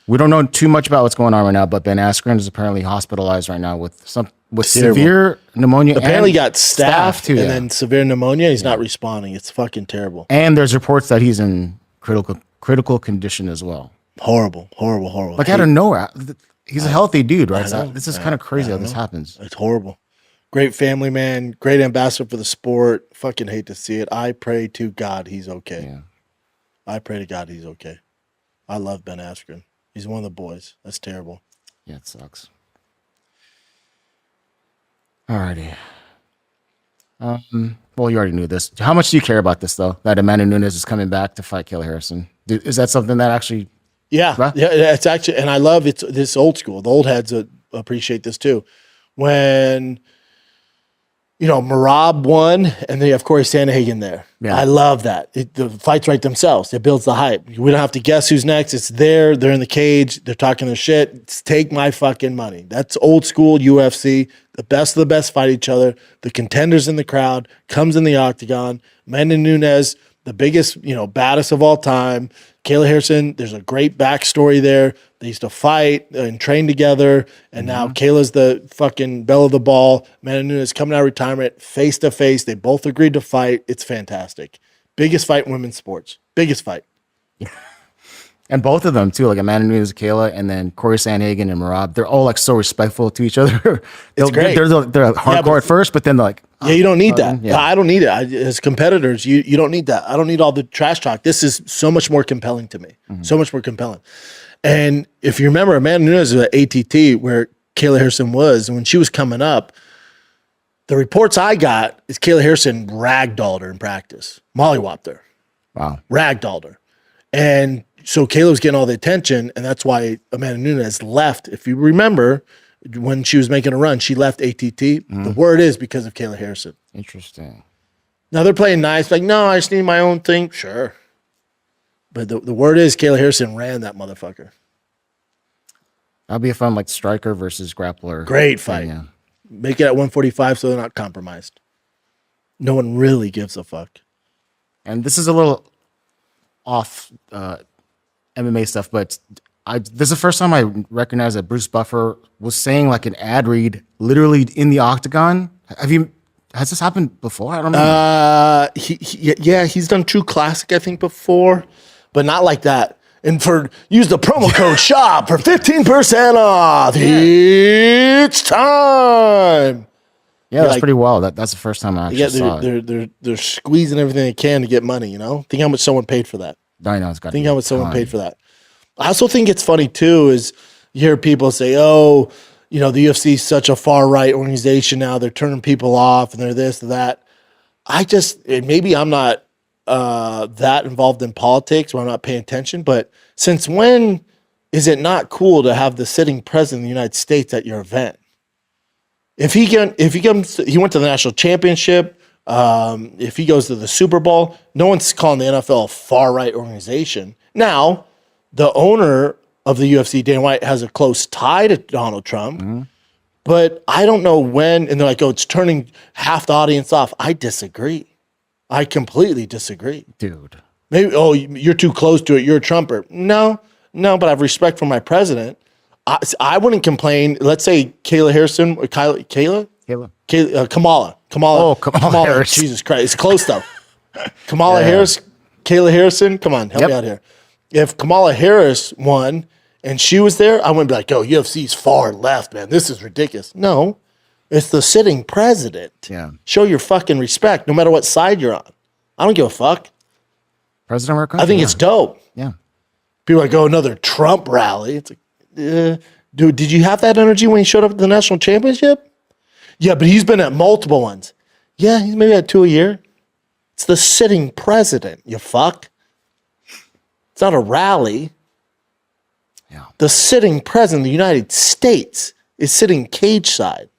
We don't know too much about what's going on right now, but Ben Askrens is apparently hospitalized right now with severe pneumonia. Apparently got staph too, and then severe pneumonia. He's not responding. It's fucking terrible. And there's reports that he's in critical condition as well. Horrible. Like out of nowhere. He's a healthy dude, right? This is kind of crazy how this happens. It's horrible. Great family man, great ambassador for the sport. Fucking hate to see it. I pray to God he's okay. Yeah. I pray to God he's okay. I love Ben Askren. He's one of the boys. That's terrible. Yeah, it sucks. Alrighty. Well, you already knew this. How much do you care about this, though? That Amanda Nunes is coming back to fight Kayla Harrison? Is that something that actually... Yeah, it's actually, and I love it's this old school. The old heads appreciate this too. When Merab won, and they have Corey Sandhagen there. Yeah. I love that. The fights write themselves. It builds the hype. We don't have to guess who's next. It's there. They're in the cage. They're talking their shit. It's take my fucking money. That's old school UFC. The best of the best fight each other. The contenders in the crowd comes in the octagon. Amanda Nunes, the biggest, baddest of all time. Kayla Harrison, there's a great backstory there. They used to fight and train together, and now Kayla's the fucking belle of the ball. Amanda Nunes coming out of retirement, face to face. They both agreed to fight. It's fantastic. Biggest fight in women's sports. Biggest fight. And both of them, too, like Amanda Nunes, Kayla, and then Corey Sandhagen and Merab, they're all like so respectful to each other. It's great. They're hardcore at first, but then they're like... Yeah, you don't need that. Yeah. I don't need it. As competitors, you don't need that. I don't need all the trash talk. This is so much more compelling to me. So much more compelling. And if you remember, Amanda Nunes was at ATT where Kayla Harrison was, and when she was coming up, the reports I got is Kayla Harrison ragdolled her in practice. Mollywopped her. Wow. Ragdolled her. And so Kayla was getting all the attention, and that's why Amanda Nunes left. If you remember, when she was making a run, she left ATT. The word is because of Kayla Harrison. Interesting. Now they're playing nice. Like, no, I just need my own thing. Sure. But the word is Kayla Harrison ran that motherfucker. That'll be a fun, like, striker versus grappler. Great fight. Yeah. Make it at 145 so they're not compromised. No one really gives a fuck. And this is a little off MMA stuff, but this is the first time I recognize that Bruce Buffer was saying like an ad read literally in the octagon. Has this happened before? I don't know. He's done True Classic, I think, before, but not like that. And use the promo code SHOP for 15% off. It's time. Yeah, that's pretty wild. That's the first time I actually saw it. They're squeezing everything they can to get money, Think how much someone paid for that. I know, it's got to Think how much someone paid for that. I also think it's funny, too, is you hear people say, oh, the UFC is such a far-right organization now. They're turning people off, and they're this and that. Maybe I'm not that involved in politics or I'm not paying attention, but since when is it not cool to have the sitting president of the United States at your event? If he went to the national championship, if he goes to the Super Bowl, no one's calling the NFL a far-right organization. Now, the owner of the UFC, Dana White, has a close tie to Donald Trump, but I don't know when, and they're like, oh, it's turning half the audience off. I disagree. I completely disagree. Dude. Maybe, oh, you're too close to it. You're a Trumper. No, but I have respect for my president. I wouldn't complain. Let's say Kayla Harrison, Kamala. Oh, Kamala Harris. Jesus Christ. It's close, though. Kamala Harris, Kayla Harrison. Come on, help me out here. If Kamala Harris won and she was there, I wouldn't be like, oh, UFC's far left, man. This is ridiculous. No, it's the sitting president. Yeah. Show your fucking respect, no matter what side you're on. I don't give a fuck. President of our country? I think it's dope. Yeah. People are like, oh, another Trump rally. It's like, dude, did you have that energy when he showed up at the national championship? Yeah, but he's been at multiple ones. Yeah, he's maybe at 2 a year. It's the sitting president, you fuck. It's not a rally. Yeah. The sitting president of the United States is sitting cage side.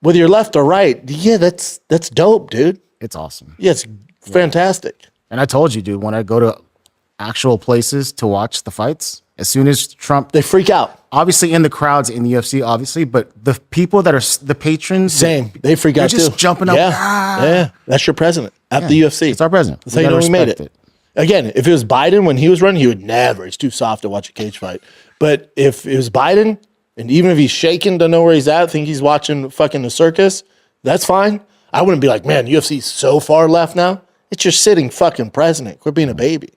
Whether you're left or right, yeah, that's dope, dude. It's awesome. Yeah, it's fantastic. And I told you, dude, when I go to actual places to watch the fights, as soon as Trump... They freak out. Obviously in the crowds in the UFC, obviously, but the people that are the patrons... Same. They freak out too. They're just jumping up. Yeah, that's your president at the UFC. It's our president. That's how you know we made it. Again, if it was Biden when he was running, he would never. He's too soft to watch a cage fight. But if it was Biden, and even if he's shaking, don't know where he's at, think he's watching fucking the circus, that's fine. I wouldn't be like, man, UFC's so far left now. It's your sitting fucking president. Quit being a baby.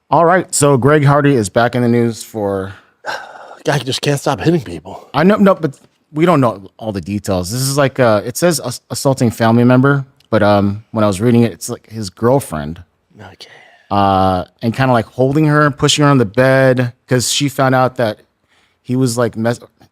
All right. So Greg Hardy is back in the news for. Guy just can't stop hitting people. I know, no, but we don't know all the details. This is like it says assaulting family member, but when I was reading it, it's like his girlfriend. Okay. And kind of like holding her, pushing her on the bed because she found out that he was like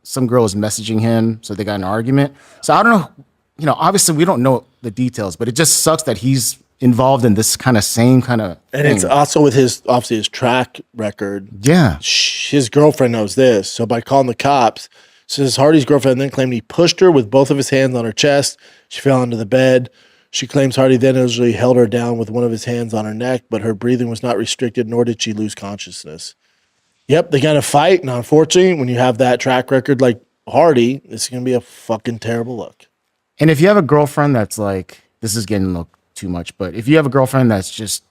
some girl was messaging him, so they got in an argument. So I don't know, obviously we don't know the details, but it just sucks that he's involved in this kind of same kind of And thing. it's also with his track record. Yeah. His girlfriend knows this. So by calling the cops, says Hardy's girlfriend then claimed he pushed her with both of his hands on her chest. She fell onto the bed. She claims Hardy then initially held her down with one of his hands on her neck, but her breathing was not restricted, nor did she lose consciousness. Yep, they got to fight. And unfortunately, when you have that track record like Hardy, it's going to be a fucking terrible look. And if you have a girlfriend that's like, this is getting a little too much, but if you have a girlfriend that's just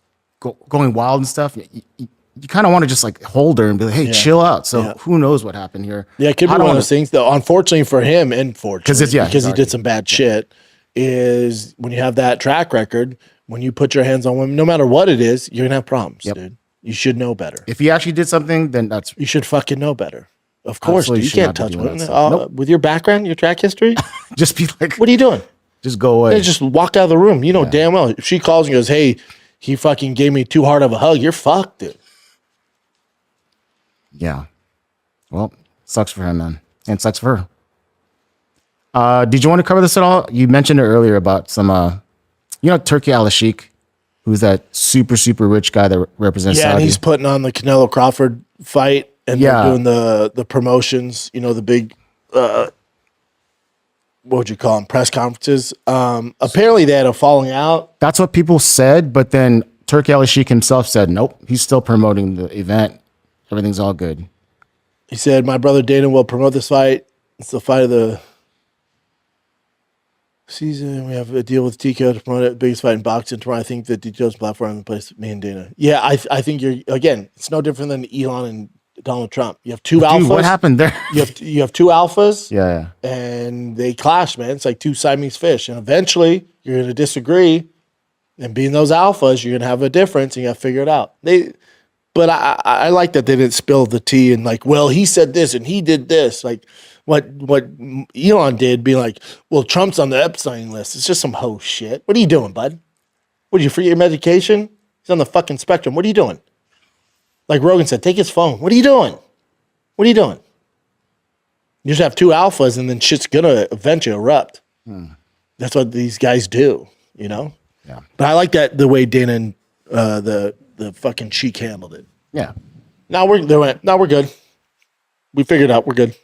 going wild and stuff, you kind of want to just like hold her and be like, hey, chill out. So who knows what happened here? Yeah, it could be one of those things, though. Unfortunately for him, and fortunately, because he did some bad shit, is when you have that track record, when you put your hands on women, no matter what it is, you're going to have problems, dude. You should know better. If he actually did something, then you should fucking know better. Of course, dude, you can't touch women. Nope. With your background, your track history, just be like, what are you doing? Just go away. Hey, just walk out of the room. You know damn well. If she calls and goes, hey, he fucking gave me too hard of a hug, you're fucked, dude. Yeah. Well, sucks for him, man. And sucks for her. Did you want to cover this at all? You mentioned it earlier about some, Turkey Alashik, who's that super, super rich guy that represents Saudi. And he's putting on the Canelo Crawford fight and they're doing the promotions, the big, what would you call them, press conferences. Apparently they had a falling out. That's what people said, but then Turkey Alashik himself said, nope, he's still promoting the event. Everything's all good. He said, my brother Dana will promote this fight. It's the fight of the season. We have a deal with TKO to promote it. Biggest fight in boxing tomorrow. I think the details platform in place me and Dana. Yeah, I think it's no different than Elon and Donald Trump. You have two alphas. What happened there? You have two alphas. Yeah. And they clash, man. It's like two Siamese fish. And eventually you're going to disagree. And being those alphas, you're going to have a difference and you got to figure it out. But I like that they didn't spill the tea and like, well, he said this and he did this. Like what Elon did, being like, well, Trump's on the Epstein list. It's just some hoe shit. What are you doing, bud? What, did you forget your medication? He's on the fucking spectrum. What are you doing? Like Rogan said, take his phone. What are you doing? What are you doing? You just have two alphas and then shit's going to eventually erupt. That's what these guys do, Yeah. But I like that the way Dana and the fucking Sheik handled it. Yeah. Now we're good. We figured out we're good.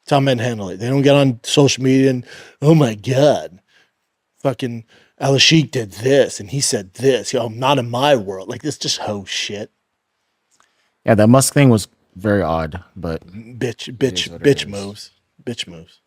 That's how men handle it. They don't get on social media and, oh my God, fucking Alashik did this and he said this. Not in my world. Like this just hoe shit. Yeah, that Musk thing was very odd, but Bitch moves. Bitch moves.